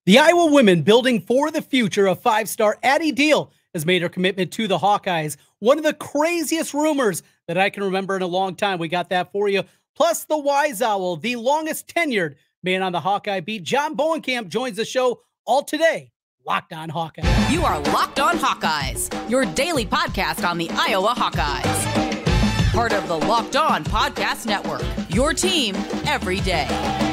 The Iowa women building for the future. A five-star Addie Deal has made her commitment to the Hawkeyes. One of the craziest rumors that I can remember in a long time. We got that for you. Plus the Wise Owl, the longest tenured man on the Hawkeye beat. John Bohnenkamp joins the show all today. Locked on Hawkeyes. You are Locked on Hawkeyes, your daily podcast on the Iowa Hawkeyes. Part of the Locked On Podcast Network, your team every day.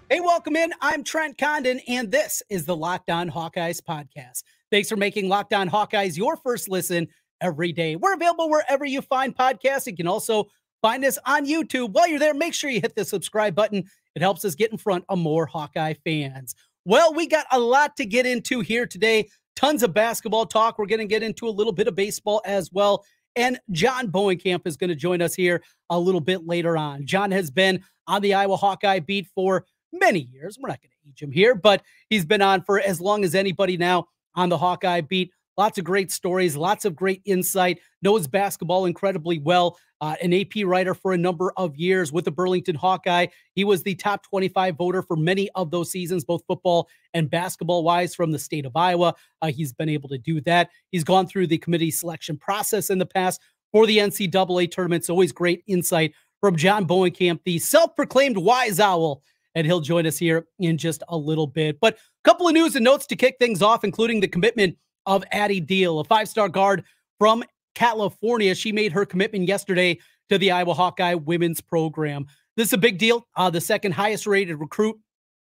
Hey, welcome in. I'm Trent Condon, and this is the Locked On Hawkeyes podcast. Thanks for making Locked On Hawkeyes your first listen every day. We're available wherever you find podcasts. You can also find us on YouTube. While you're there, make sure you hit the subscribe button. It helps us get in front of more Hawkeye fans. Well, we got a lot to get into here today. Tons of basketball talk. We're going to get into a little bit of baseball as well. And John Bohnenkamp is going to join us here a little bit later on. John has been on the Iowa Hawkeye beat for many years. We're not going to age him here, but he's been on for as long as anybody now on the Hawkeye beat. Lots of great stories, lots of great insight, knows basketball incredibly well. An AP writer for a number of years with the Burlington Hawkeye. He was the top 25 voter for many of those seasons, both football and basketball-wise from the state of Iowa. He's been able to do that. He's gone through the committee selection process in the past for the NCAA tournament. It's always great insight from John Bohnenkamp, the self-proclaimed Wise Owl, and he'll join us here in just a little bit. But a couple of news and notes to kick things off, including the commitment of Addie Deal, a five-star guard from California. She made her commitment yesterday to the Iowa Hawkeye women's program. This is a big deal. The second highest rated recruit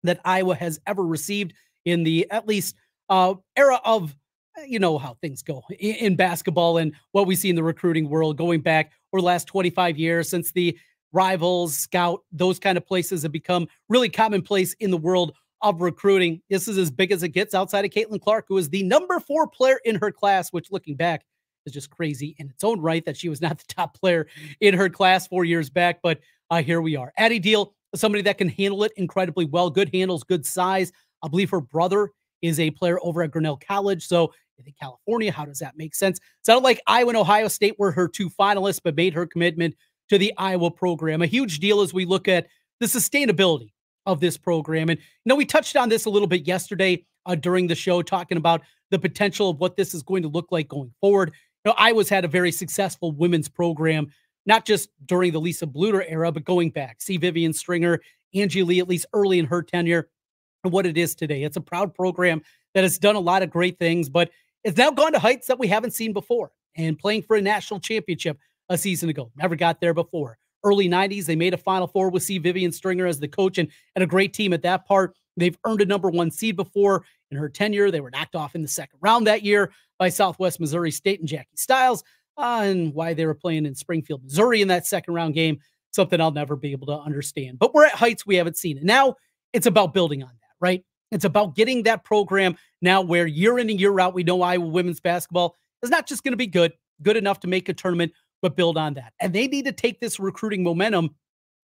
that Iowa has ever received in the, at least, era of, you know how things go in basketball and what we see in the recruiting world going back over the last 25 years since the Rivals, Scout, those kind of places have become really commonplace in the world of recruiting. This is as big as it gets outside of Caitlin Clark, who is the number 4 player in her class, which looking back is just crazy in its own right that she was not the top player in her class 4 years back. But here we are. Addie Deal, somebody that can handle it incredibly well. Good handles, good size. I believe her brother is a player over at Grinnell College. So I think California, how does that make sense? Sounded like Iowa and Ohio State were her 2 finalists, but made her commitment to the Iowa program. A huge deal as we look at the sustainability of this program. And, you know, we touched on this a little bit yesterday during the show, talking about the potential of what this is going to look like going forward. You know, Iowa's had a very successful women's program, not just during the Lisa Bluter era, but going back. See Vivian Stringer, Angie Lee, at least early in her tenure, and what it is today. It's a proud program that has done a lot of great things, but it's now gone to heights that we haven't seen before. And playing for a national championship a season ago. Never got there before. Early 90s, they made a Final Four with Vivian Stringer as the coach and a great team at that part. They've earned a number 1 seed before in her tenure. They were knocked off in the second round that year by Southwest Missouri State and Jackie Stiles. And why they were playing in Springfield, Missouri in that second round game, something I'll never be able to understand. But we're at heights we haven't seen. And now it's about building on that, right? It's about getting that program now where year in and year out, we know Iowa women's basketball is not just going to be good enough to make a tournament, but build on that. And they need to take this recruiting momentum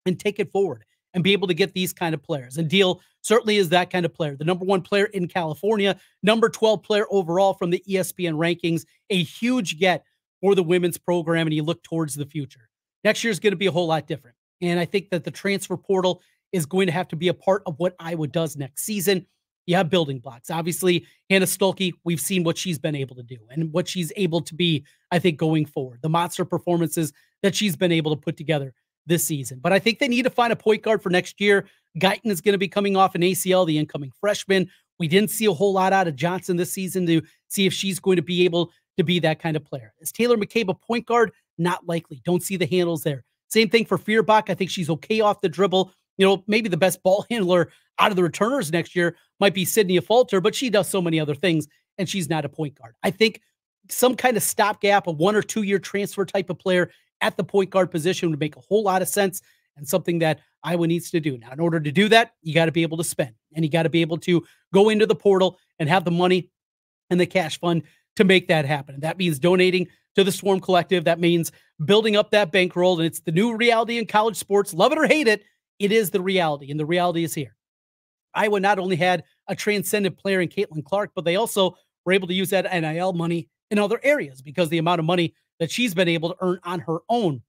and take it forward and be able to get these kind of players. And Deal certainly is that kind of player. The number 1 player in California, number 12 player overall from the ESPN rankings, a huge get for the women's program. And you look towards the future. Next year is going to be a whole lot different. And I think that the transfer portal is going to have to be a part of what Iowa does next season. You have building blocks. Obviously, Hannah Stolke, we've seen what she's been able to do and what she's able to be, I think, going forward. The monster performances that she's been able to put together this season. But I think they need to find a point guard for next year. Guyton is going to be coming off an ACL, the incoming freshman. We didn't see a whole lot out of Johnson this season to see if she's going to be able to be that kind of player. Is Taylor McCabe a point guard? Not likely. Don't see the handles there. Same thing for Feuerbach. I think she's okay off the dribble. You know, maybe the best ball handler out of the returners next year might be Sydney Falter, but she does so many other things, and she's not a point guard. I think some kind of stopgap, a 1 or 2 year transfer type of player at the point guard position would make a whole lot of sense and something that Iowa needs to do. Now, in order to do that, you got to be able to spend, and you got to be able to go into the portal and have the money and the cash fund to make that happen. And that means donating to the Swarm Collective. That means building up that bankroll, and it's the new reality in college sports. Love it or hate it, it is the reality, and the reality is here. Iowa not only had a transcendent player in Caitlin Clark, but they also were able to use that NIL money in other areas because the amount of money that she's been able to earn on her own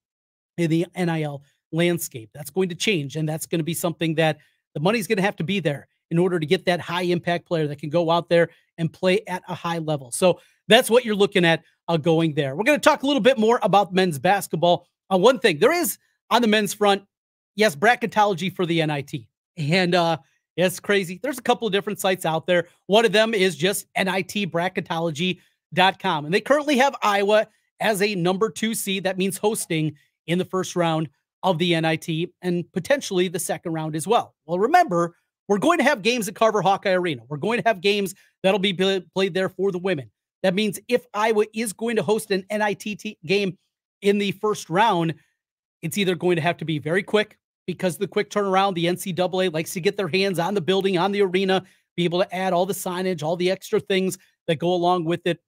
in the NIL landscape. That's going to change, and that's going to be something that the money's going to have to be there in order to get that high impact player that can go out there and play at a high level. So that's what you're looking at going there. We're going to talk a little bit more about men's basketball. One thing there is on the men's front, yes, bracketology for the NIT. And it's crazy. There's a couple of different sites out there. One of them is just nitbracketology.com. And they currently have Iowa as a number 2 seed. That means hosting in the first round of the NIT and potentially the second round as well. Well, remember, we're going to have games at Carver Hawkeye Arena. We're going to have games that'll be played there for the women. That means if Iowa is going to host an NIT game in the first round, it's either going to have to be very quick because the quick turnaround, the NCAA likes to get their hands on the building, on the arena, be able to add all the signage, all the extra things that go along with it,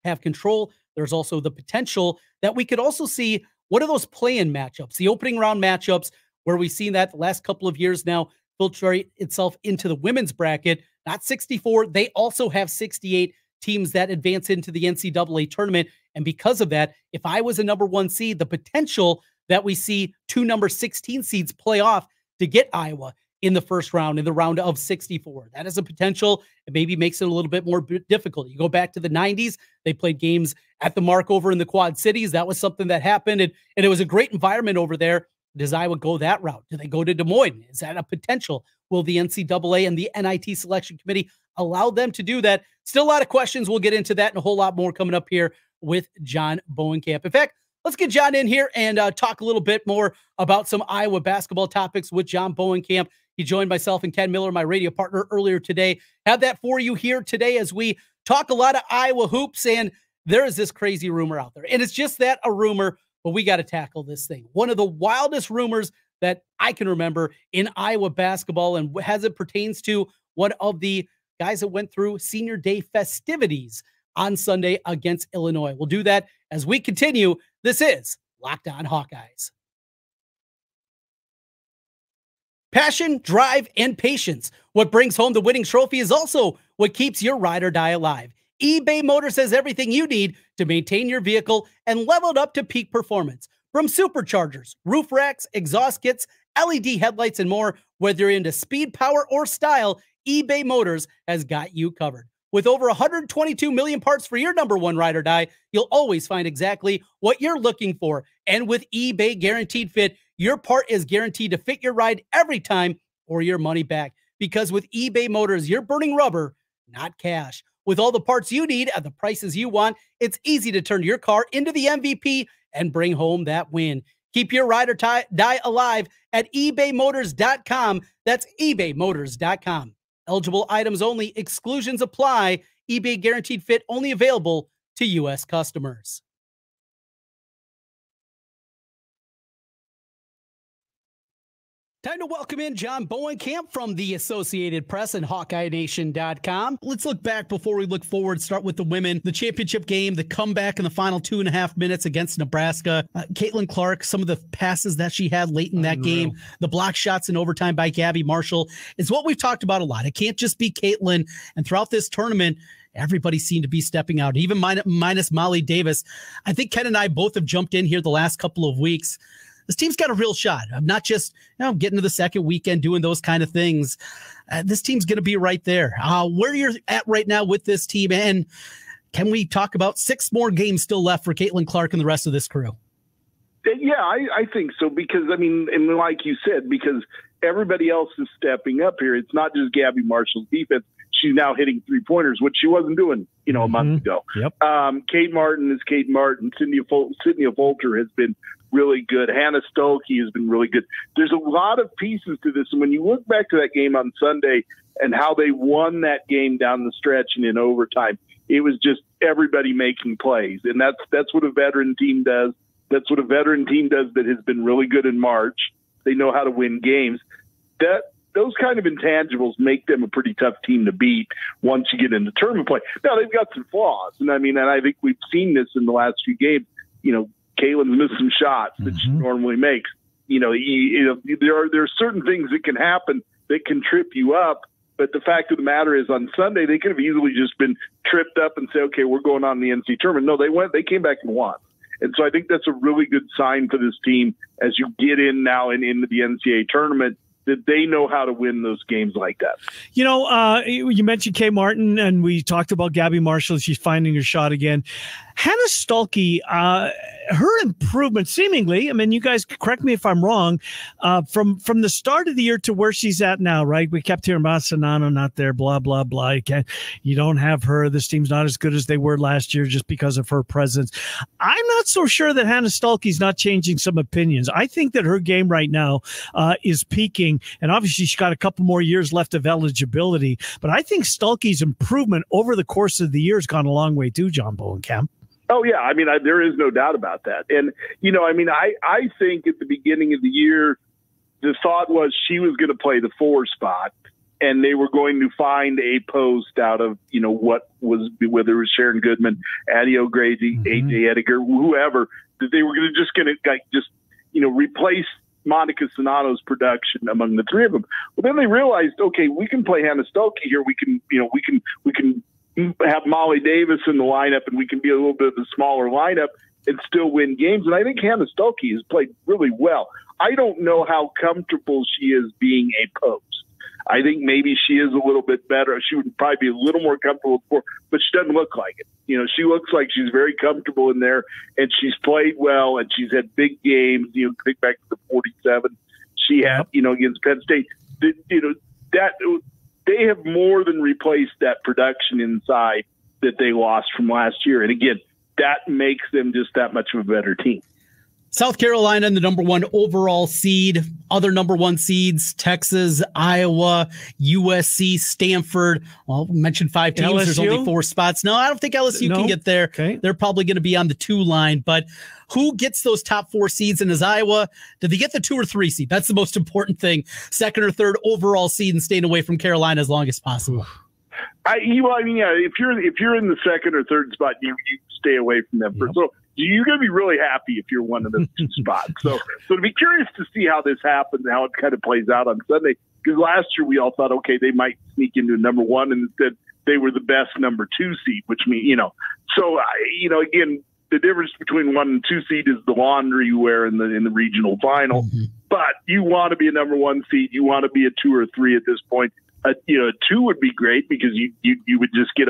have control. There's also the potential that we could also see what are those play-in matchups, the opening round matchups where we've seen that the last couple of years now filtrate itself into the women's bracket, not 64. They also have 68 teams that advance into the NCAA tournament. And because of that, if I was a number 1 seed, the potential that we see 2 number 16 seeds play off to get Iowa in the first round, in the round of 64. That is a potential. It maybe makes it a little bit more difficult. You go back to the 90s, they played games at the Mark over in the Quad Cities. That was something that happened, and it was a great environment over there. Does Iowa go that route? Do they go to Des Moines? Is that a potential? Will the NCAA and the NIT selection committee allow them to do that? Still a lot of questions. We'll get into that and a whole lot more coming up here with John Bohnenkamp. In fact, let's get John in here and talk a little bit more about some Iowa basketball topics with John Bohnenkamp. He joined myself and Ken Miller, my radio partner, earlier today. Have that for you here today as we talk a lot of Iowa hoops. And there is this crazy rumor out there. And it's just that, a rumor, but we got to tackle this thing. One of the wildest rumors that I can remember in Iowa basketball, and as it pertains to one of the guys that went through senior day festivities on Sunday against Illinois. We'll do that as we continue. This is Locked On Hawkeyes. Passion, drive, and patience. What brings home the winning trophy is also what keeps your ride or die alive. eBay Motors has everything you need to maintain your vehicle and level it up to peak performance. From superchargers, roof racks, exhaust kits, LED headlights, and more, whether you're into speed, power, or style, eBay Motors has got you covered. With over 122 million parts for your number 1 ride or die, you'll always find exactly what you're looking for. And with eBay Guaranteed Fit, your part is guaranteed to fit your ride every time or your money back. Because with eBay Motors, you're burning rubber, not cash. With all the parts you need at the prices you want, it's easy to turn your car into the MVP and bring home that win. Keep your ride or die alive at ebaymotors.com. That's ebaymotors.com. Eligible items only. Exclusions apply. eBay Guaranteed Fit only available to U.S. customers. Time to welcome in John Bohnenkamp from the Associated Press and HawkeyeNation.com. Let's look back before we look forward. Start with the women. The championship game, the comeback in the final 2.5 minutes against Nebraska. Caitlin Clark, some of the passes that she had late in that game, the block shots in overtime by Gabby Marshall. It's what we've talked about a lot. It can't just be Caitlin. And throughout this tournament, everybody seemed to be stepping out, even minus Molly Davis. I think Ken and I both have jumped in here the last couple of weeks. This team's got a real shot. I'm not just getting to the second weekend doing those kind of things. This team's going to be right there. Where you're at right now with this team, and can we talk about 6 more games still left for Caitlin Clark and the rest of this crew? Yeah, I think so because, and like you said, because everybody else is stepping up here. It's not just Gabby Marshall's defense. She's now hitting 3-pointers, which she wasn't doing, a month ago. Yep. Kate Martin is Kate Martin. Sydney Falter has been really good. Hannah Stokey has been really good. There's a lot of pieces to this. And when you look back to that game on Sunday and how they won that game down the stretch and in overtime, it was just everybody making plays. And that's what a veteran team does. That's what a veteran team does that has been really good in March. They know how to win games. Those kind of intangibles make them a pretty tough team to beat once you get into tournament play. Now, they've got some flaws. And I think we've seen this in the last few games. Caitlin's missed some shots that she normally makes. There are certain things that can happen that can trip you up. But the fact of the matter is, on Sunday, they could have easily just been tripped up and say, okay, we're going on the NCAA tournament. No, they came back and won. And so I think that's a really good sign for this team as you get in now and into the NCAA tournament, that they know how to win those games like that. You know, you mentioned Kay Martin, and we talked about Gabby Marshall. She's finding her shot again. Hannah Stuelke, her improvement seemingly, I mean, you guys correct me if I'm wrong, from the start of the year to where she's at now, right? We kept hearing about Sonano not there, blah, blah, blah. You don't have her. This team's not as good as they were last year just because of her presence. I'm not so sure that Hannah Stuelke's not changing some opinions. I think that her game right now is peaking, and obviously she's got a couple more years left of eligibility, but I think Stuelke's improvement over the course of the year has gone a long way too, John Bohnenkamp. Oh, yeah. I mean, there is no doubt about that. And, you know, I mean, I think at the beginning of the year, the thought was she was going to play the 4 spot, and they were going to find a post out of, you know, whether it was Sharon Goodman, Addie O'Grady, AJ Ediger, whoever, that they were just going to replace Monica Sonato's production among the three of them. Well, then they realized, okay, we can play Hannah Stuelke here. We can have Molly Davis in the lineup, and we can be a little bit of a smaller lineup and still win games. And I think Hannah Stuelke has played really well. I don't know how comfortable she is being a post. I think maybe she is a little bit better. She would probably be a little more comfortable before, but she doesn't look like it. You know, she looks like she's very comfortable in there, and she's played well, and she's had big games. You know, think back to the 47 she had, you know, against Penn State. They have more than replaced that production inside that they lost from last year. And again, that makes them just that much of a better team. South Carolina in the #1 overall seed, other #1 seeds, Texas, Iowa, USC, Stanford. Well, we mentioned 5 teams. LSU? There's only 4 spots. No, I don't think LSU can get there. Okay. They're probably going to be on the 2 line, but who gets those top 4 seeds? And is Iowa, did they get the 2 or 3 seed? That's the most important thing. 2nd or 3rd overall seed and staying away from Carolina as long as possible. If you're in the 2nd or 3rd spot, you stay away from them. Yep. So you're going to be really happy if you're one of those 2 spots. So to be curious to see how this happens, how it kind of plays out on Sunday. Because last year we all thought, okay, they might sneak into #1, and instead they were the best #2 seed, which means, you know. So again, the difference between 1 and 2 seed is the laundry you wear in the regional final. Mm-hmm. But you want to be a #1 seed. You want to be a 2 or 3 at this point. A 2 would be great because you would just get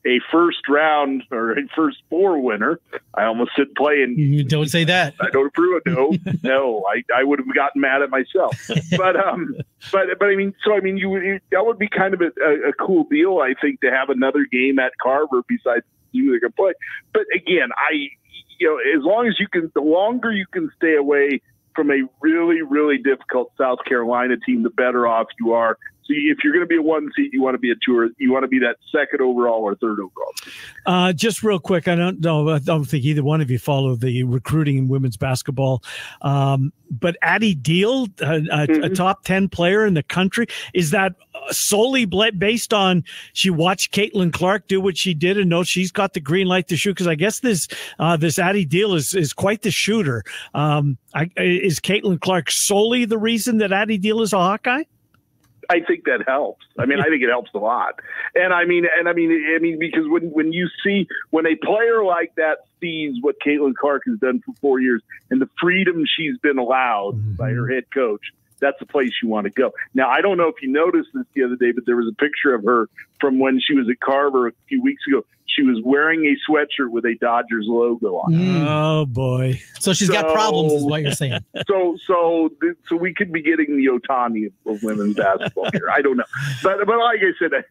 a first round or a first 4 winner. I almost said playing. You don't say that. I don't approve it. No, I would have gotten mad at myself. But I mean, that would be kind of a cool deal, I think, to have another game at Carver besides you that can play. But again, as long as the longer you can stay away from a really, really difficult South Carolina team, the better off you are. So if you're going to be a 1 seed, you want to be a 2, or you want to be that 2nd overall or 3rd overall. Just real quick, I don't think either one of you follow the recruiting in women's basketball. But Addie Deal, a top 10 player in the country, is that solely based on she watched Caitlin Clark do what she did and knows she's got the green light to shoot? Because I guess this Addie Deal is quite the shooter. Is Caitlin Clark solely the reason that Addie Deal is a Hawkeye? I think that helps. I mean, I think it helps a lot. And I mean, because when a player like that sees what Caitlin Clark has done for 4 years and the freedom she's been allowed by her head coach, that's the place you want to go. Now, I don't know if you noticed this the other day, but there was a picture of her from when she was at Carver a few weeks ago. She was wearing a sweatshirt with a Dodgers logo on it. Oh, boy. So she's got problems is what you're saying. So we could be getting the Ohtani of women's basketball here. I don't know. But like I said, I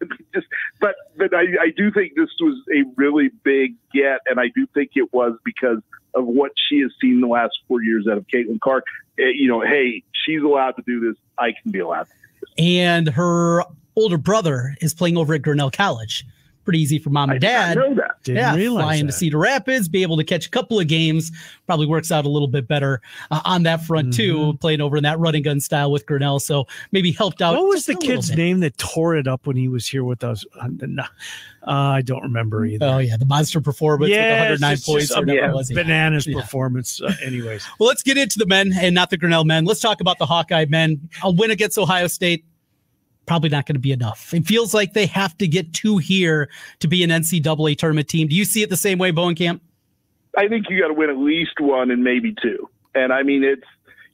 do think this was a really big get, and I do think it was because of what she has seen the last 4 years out of Caitlin Clark. Hey, she's allowed to do this. I can be allowed to do this. And her older brother is playing over at Grinnell College. Pretty easy for mom and dad. I know that. Flying to Cedar Rapids, be able to catch a couple of games. Probably works out a little bit better on that front, too, playing over in that run and gun style with Grinnell. So maybe helped out. What was the kid's name that tore it up when he was here with us? I don't remember either. Oh, yeah. The monster performance with 109 points. Bananas performance. Anyways. Well, let's get into the men and not the Grinnell men. Let's talk about the Hawkeye men. A win against Ohio State. probably not going to be enough. It feels like they have to get 2 here to be an NCAA tournament team. Do you see it the same way, Bohnenkamp? I think you got to win at least 1 and maybe 2. And I mean, it's,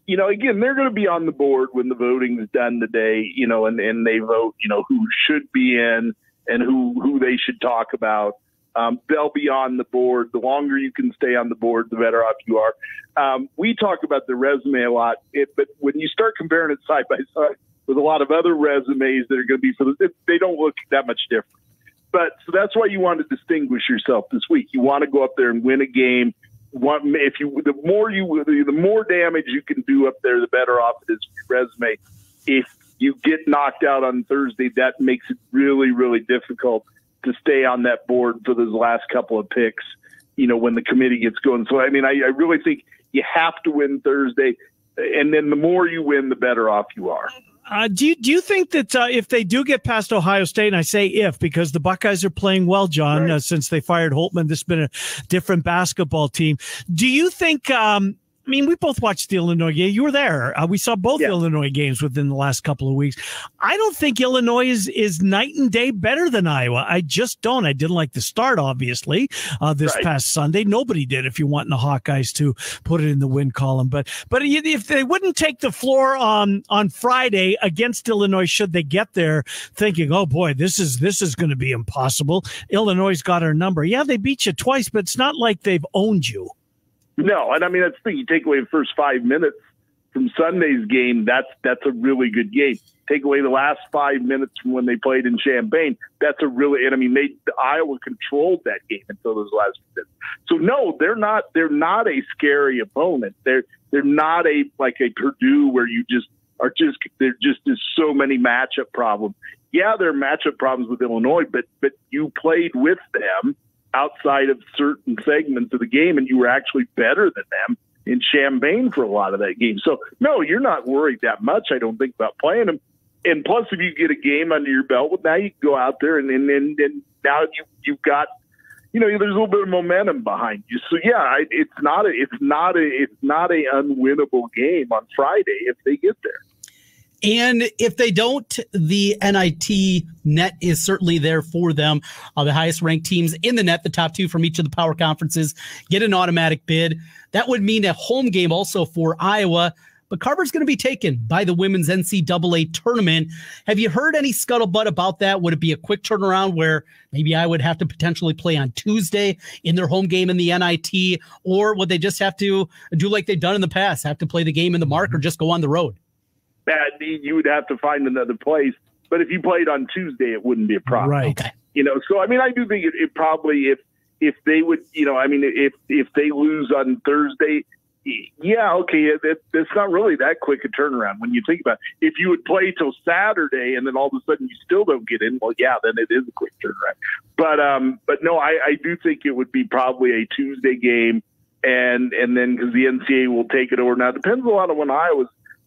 again, they're going to be on the board when the voting is done today, and they vote, who should be in and who they should talk about. They'll be on the board. The longer you can stay on the board, the better off you are. We talk about the resume a lot, but when you start comparing it side by side with a lot of other resumes that are going to be they don't look that much different. But so that's why you want to distinguish yourself this week. You want to go up there and win a game. The more damage you can do up there, the better off it is for your resume. If you get knocked out on Thursday, that makes it really, really difficult to stay on that board for those last couple of picks, when the committee gets going. So, I mean, I really think you have to win Thursday, and then the more you win, the better off you are. Do you think that if they do get past Ohio State, and I say if because the Buckeyes are playing well, John, right, since they fired Holtman, this has been a different basketball team. Do you think we both watched the Illinois game. You were there. We saw both Illinois games within the last couple of weeks. I don't think Illinois is night and day better than Iowa. I just don't. I didn't like the start, obviously, this past Sunday. Nobody did, if you want the Hawkeyes to put it in the win column. But if they wouldn't take the floor on Friday against Illinois, should they get there, thinking, oh, boy, this is going to be impossible. Illinois got our number. Yeah, they beat you twice, but it's not like they've owned you. No, and I mean, that's the thing. You take away the first 5 minutes from Sunday's game, that's a really good game. Take away the last 5 minutes from when they played in Champaign, that's a really, and I mean, Iowa controlled that game until those last minutes. So no, they're not a scary opponent. They're not like a Purdue where there's so many matchup problems. Yeah, there are matchup problems with Illinois, but you played with them outside of certain segments of the game, and you were actually better than them in Champaign for a lot of that game. So, no, you're not worried that much, I don't think, about playing them. And plus, if you get a game under your belt, well, now you can go out there and now you've got, there's a little bit of momentum behind you. So, yeah, it's not a unwinnable game on Friday if they get there. And if they don't, the NIT net is certainly there for them. The highest ranked teams in the net, the top 2 from each of the power conferences, get an automatic bid. That would mean a home game also for Iowa. But Carver's going to be taken by the women's NCAA tournament. Have you heard any scuttlebutt about that? Would it be a quick turnaround where maybe I would have to potentially play on Tuesday in their home game in the NIT? Or would they just have to do like they've done in the past, have to play the game in the mark or just go on the road? You would have to find another place. But if you played on Tuesday, it wouldn't be a problem. Right. Okay. So, I mean, I do think it probably, if they would, if they lose on Thursday, yeah, okay, it's not really that quick a turnaround when you think about it. If you would play till Saturday and then all of a sudden you still don't get in, well, yeah, then it is a quick turnaround. But no, I do think it would be probably a Tuesday game, and then because the NCAA will take it over. Now, it depends a lot on when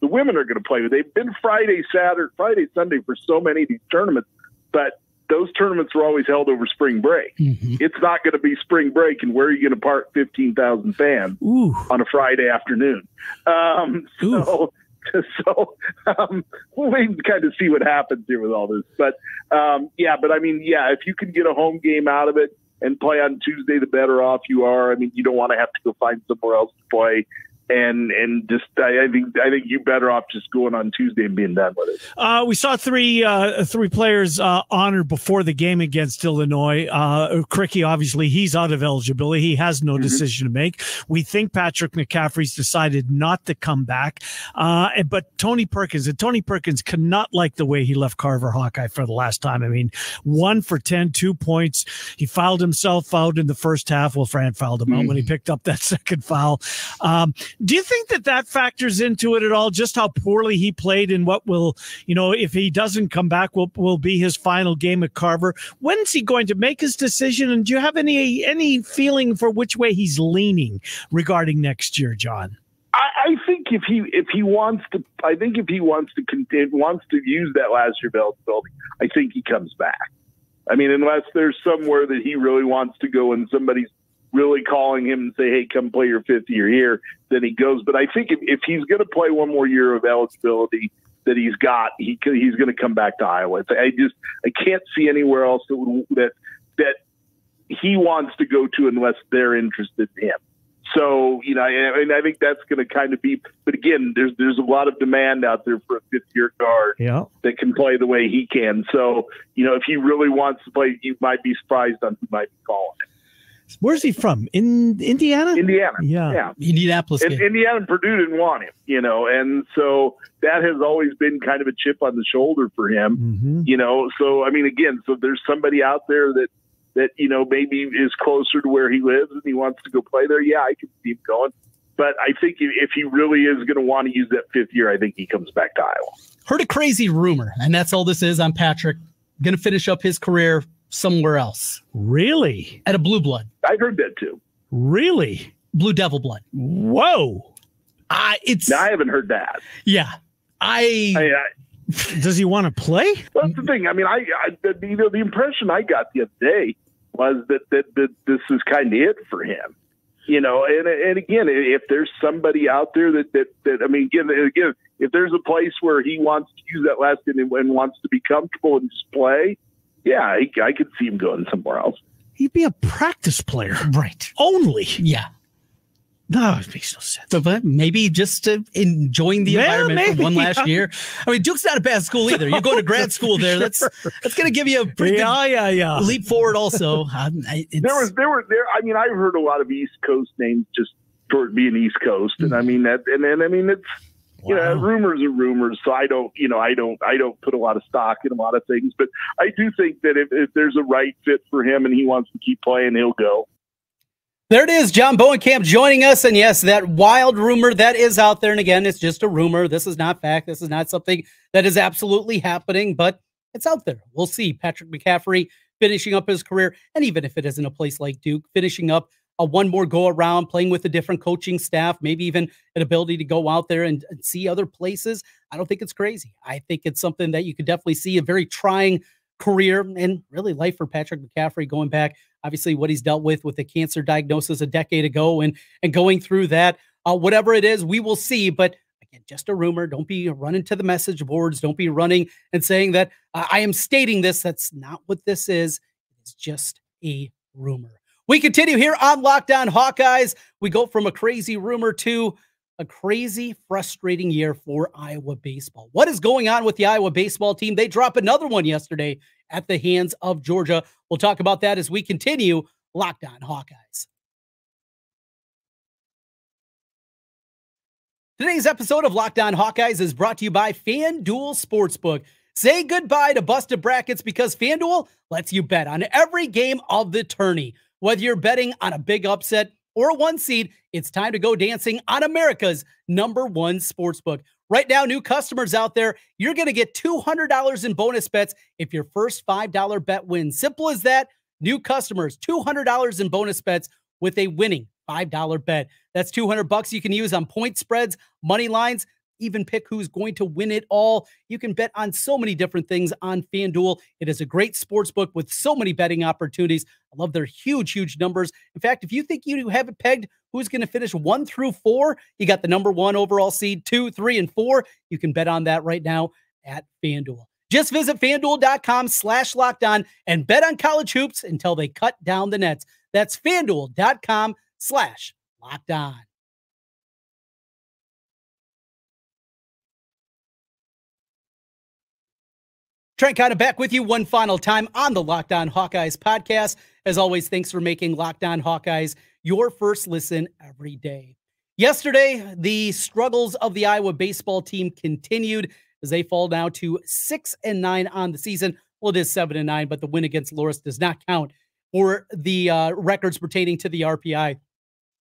the women are going to play. They've been Friday, Sunday for so many of these tournaments, but those tournaments were always held over spring break. Mm-hmm. It's not going to be spring break, and where are you going to park 15,000 fans on a Friday afternoon? We'll wait and kind of see what happens here with all this. But if you can get a home game out of it and play on Tuesday, the better off you are. I mean, you don't want to have to go find somewhere else to play. And just I think you better off just going on Tuesday and being done with it. We saw three players honored before the game against Illinois. Cricky, obviously, he's out of eligibility. He has no decision to make. We think Patrick McCaffery's decided not to come back. But Tony Perkins cannot like the way he left Carver Hawkeye for the last time. I mean, 1 for 10, 2 points. He fouled himself out in the first half. Well, Fran fouled him out when he picked up that second foul. Do you think that factors into it at all, just how poorly he played and what will, if he doesn't come back, will be his final game at Carver? When's he going to make his decision? And do you have any feeling for which way he's leaning regarding next year, John? I think if he wants to use that last year eligibility, I think he comes back. I mean, unless there's somewhere that he really wants to go and somebody's really calling him and say, hey, come play your 5th year here, then he goes. But I think if he's going to play one more year of eligibility, that he's got, he's going to come back to Iowa. I can't see anywhere else that he wants to go to unless they're interested in him. So, I think that's going to kind of be, but again, there's a lot of demand out there for a fifth-year guard that can play the way he can. So, if he really wants to play, you might be surprised on who might be calling him. Where's he from? In Indiana? Indiana. Yeah. Indianapolis. Indiana and Purdue didn't want him, and so that has always been kind of a chip on the shoulder for him, So, again, so there's somebody out there that maybe is closer to where he lives and he wants to go play there. Yeah, I can see him going. But I think if he really is going to want to use that fifth year, I think he comes back to Iowa. Heard a crazy rumor, and that's all this is on Patrick. Going to finish up his career somewhere else. Really? At a Blue Blood. I heard that too. Really? Blue Devil Blood. Whoa. I haven't heard that. Yeah. Does he want to play? Well, that's the thing. The impression I got the other day was that this is kind of it for him. And again, if there's somebody out there that again, if there's a place where he wants to use that last name and wants to be comfortable and just play, yeah, I could see him going somewhere else. He'd be a practice player, right? Only, yeah. No, it makes no sense. But maybe just enjoying the environment for one last year. Duke's not a bad school either. You're going to grad school there. That's going to give you a pretty good leap forward. Also, I've heard a lot of East Coast names just for it being East Coast, and it's rumors are rumors. So I don't put a lot of stock in a lot of things, but I do think that if there's a right fit for him and he wants to keep playing, he'll go. There it is, John Bohnenkamp joining us. And yes, that wild rumor that is out there. And again, it's just a rumor. This is not fact. This is not something that is absolutely happening, but it's out there. We'll see. Patrick McCaffery finishing up his career. And even if it isn't a place like Duke, finishing up a one more go around, playing with a different coaching staff, maybe even an ability to go out there and see other places. I don't think it's crazy. I think it's something that you could definitely see a very trying career and really life for Patrick McCaffery, going back, obviously what he's dealt with the cancer diagnosis a decade ago and going through that, whatever it is, we will see. But again, just a rumor. Don't be running to the message boards. Don't be running and saying that I am stating this. That's not what this is. It's just a rumor. We continue here on Locked On Hawkeyes. We go from a crazy rumor to a crazy, frustrating year for Iowa baseball. What is going on with the Iowa baseball team? They dropped another one yesterday at the hands of Georgia. We'll talk about that as we continue Locked On Hawkeyes. Today's episode of Locked On Hawkeyes is brought to you by FanDuel Sportsbook. Say goodbye to busted brackets because FanDuel lets you bet on every game of the tourney. Whether you're betting on a big upset or a one seed, it's time to go dancing on America's #1 sportsbook. Right now, new customers out there, you're going to get $200 in bonus bets if your first $5 bet wins. Simple as that. New customers, $200 in bonus bets with a winning $5 bet. That's $200 you can use on point spreads, money lines, even pick who's going to win it all. You can bet on so many different things on FanDuel. It is a great sports book with so many betting opportunities. I love their huge, huge numbers. In fact, if you think you have it pegged who's going to finish 1 through 4, you got the #1 overall seed, 2, 3, and 4. You can bet on that right now at FanDuel. Just visit FanDuel.com/lockedon and bet on college hoops until they cut down the nets. That's FanDuel.com/lockedon. Trent Condon back with you one final time on the Locked On Hawkeyes podcast. As always, thanks for making Locked On Hawkeyes your first listen every day. Yesterday, the struggles of the Iowa baseball team continued as they fall down to 6-9 on the season. Well, it is 7-9, but the win against Loras does not count for the records pertaining to the RPI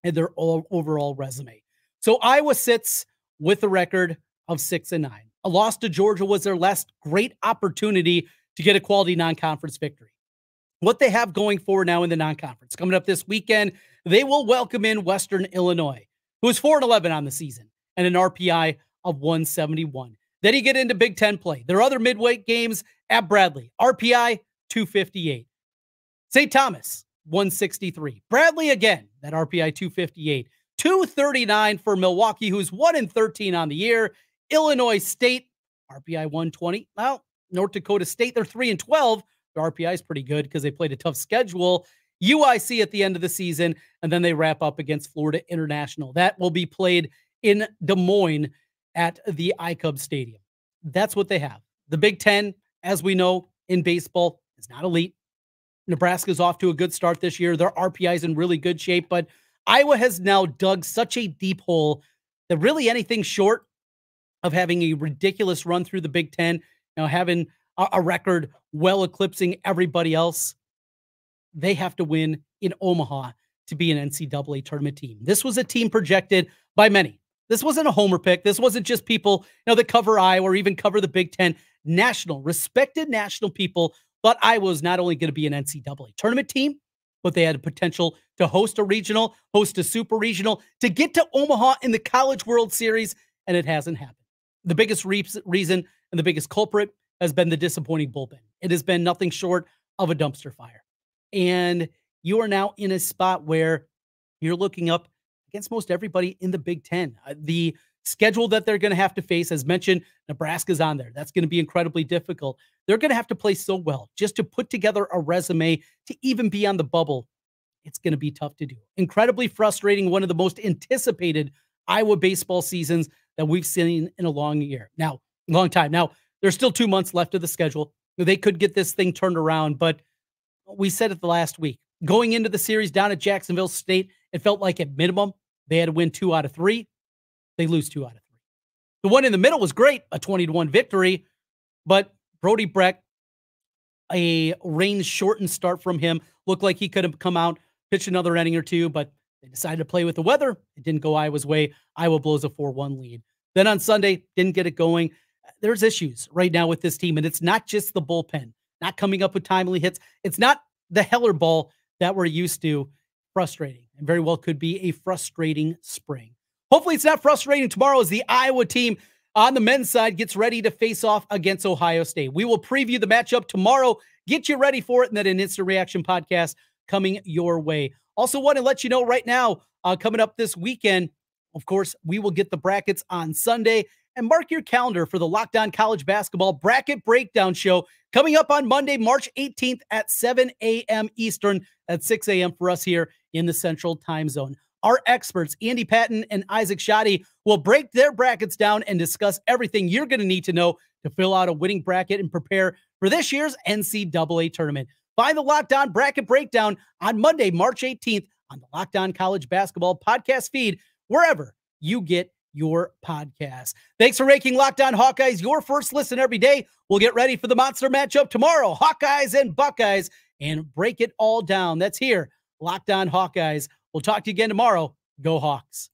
and their overall resume. So Iowa sits with a record of 6-9. A loss to Georgia was their last great opportunity to get a quality non-conference victory. What they have going forward now in the non-conference, coming up this weekend, they will welcome in Western Illinois, who is 4-11 on the season and an RPI of 171. Then you get into Big Ten play. Their other midweek games at Bradley, RPI 258. St. Thomas, 163. Bradley again, that RPI 258. 239 for Milwaukee, who's 1-13 on the year. Illinois State, RPI 120. Well, North Dakota State, they're 3-12. Their RPI is pretty good because they played a tough schedule. UIC at the end of the season, and then they wrap up against Florida International. That will be played in Des Moines at the iCub Stadium. That's what they have. The Big Ten, as we know in baseball, is not elite. Nebraska's off to a good start this year. Their RPI is in really good shape, but Iowa has now dug such a deep hole that really anything short of having a ridiculous run through the Big Ten, having a record well eclipsing everybody else, they have to win in Omaha to be an NCAA tournament team. This was a team projected by many. This wasn't a homer pick. This wasn't just people that cover Iowa or even cover the Big Ten. Respected national people thought Iowa was not only going to be an NCAA tournament team, but they had a potential to host a regional, host a super regional, to get to Omaha in the College World Series, and it hasn't happened. The biggest reason and the biggest culprit has been the disappointing bullpen. It has been nothing short of a dumpster fire. And you are now in a spot where you're looking up against most everybody in the Big Ten. The schedule that they're going to have to face, as mentioned, Nebraska's on there. That's going to be incredibly difficult. They're going to have to play so well just to put together a resume to even be on the bubble. It's going to be tough to do. Incredibly frustrating. One of the most anticipated Iowa baseball seasons that we've seen in a long time. Now, there's still 2 months left of the schedule. They could get this thing turned around, but we said it the last week. Going into the series down at Jacksonville State, it felt like at minimum they had to win 2 out of 3. They lose 2 out of 3. The one in the middle was great, a 20-1 victory, but Brody Breck, a rain-shortened start from him, looked like he could have come out, pitched another inning or two, but they decided to play with the weather. It didn't go Iowa's way. Iowa blows a 4-1 lead. Then on Sunday, didn't get it going. There's issues right now with this team, and it's not just the bullpen, not coming up with timely hits. It's not the Heller ball that we're used to. Frustrating, and very well could be a frustrating spring. Hopefully it's not frustrating tomorrow as the Iowa team on the men's side gets ready to face off against Ohio State. We will preview the matchup tomorrow, get you ready for it, and then an instant reaction podcast coming your way. Also want to let you know right now, coming up this weekend, of course, we will get the brackets on Sunday. And mark your calendar for the Locked On College Basketball Bracket Breakdown Show coming up on Monday, March 18th at 7 a.m. Eastern, at 6 a.m. for us here in the Central Time Zone. Our experts, Andy Patton and Isaac Shoddy, will break their brackets down and discuss everything you're going to need to know to fill out a winning bracket and prepare for this year's NCAA tournament. Find the Locked On Bracket Breakdown on Monday, March 18th on the Locked On College Basketball podcast feed, wherever you get your podcast. Thanks for making Locked On Hawkeyes your first listen every day. We'll get ready for the monster matchup tomorrow, Hawkeyes and Buckeyes, and break it all down. That's here, Locked On Hawkeyes. We'll talk to you again tomorrow. Go Hawks.